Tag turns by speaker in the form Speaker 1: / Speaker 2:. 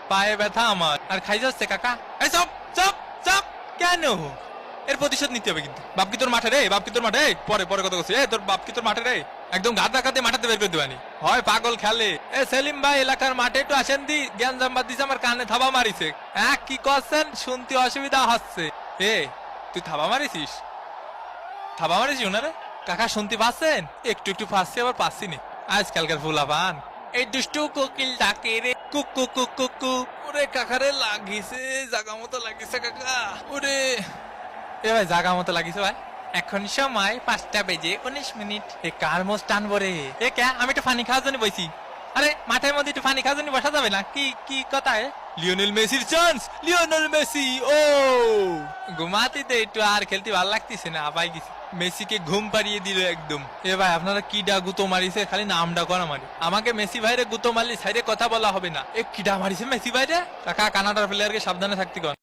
Speaker 1: পায়ে ব্যথা আমার আর খাই যাচ্ছে কাকা। এই চপ চপ চপ। কেন? এর প্রতিশোধ নিতে হবে কিন্তু। বাপ কি তোর মাঠে রে? বাপ কি তোর মাঠে? পরে পরে কথা বলছি। তোর বাপ কি তোর মাঠে রে? একদম গাদা কাতে মাঠাতে বের করে দেবানি হয় পাগল খেলে। সেলিম ভাই এলাকার মাঠে একটু আসেন দি। জ্ঞান জাম্বাদ দিছে আমার কানে থাবা মারিছে। হ্যাঁ কি করছেন? শুনতে অসুবিধা হচ্ছে। তুই থাবা মারিছিস? থাবা মারিস ওনারে? কাকা শুনতে পাচ্ছেন? একটু একটু পাচ্ছি আবার পাচ্ছি নি। আজকালকার ফুলা পান এই দুষ্টু কোকিল ডাকে রে কুকু কুকু কু। ওরে কাকারে লাগিছে জাগা মতো লাগিছে কাকা। ওরে ভাই জাগা মতো লাগিছে ভাই। এখন সময় 5:19। এ কার মোষ টানবো রে? কে আমি একটু পানি খাওয়ার জন্য বইছি। আরে মাঠের মধ্যে একটু পানি খাওয়ার জন্য বসা যাবে না? কি কি কথা? লিওনেল মেসির চান্স। লিওনেল মেসি ও ঘুমাতে দে একটু, আর খেলতে ভালো লাগতেছে না। আবাই গেছি মেসিকে ঘুম পাড়িয়ে দিল একদম। ভাই আপনারা কি ডা গুতো মারিছে? খালি নামটা করা মারি। আমাকে মেসি ভাইরে গুতো মারলি সাইডে কথা বলা হবে না। কিডা মারিছে মেসি ভাইরে? কাকা কানাডার প্লেয়ারকে সাবধানে থাকতে কর।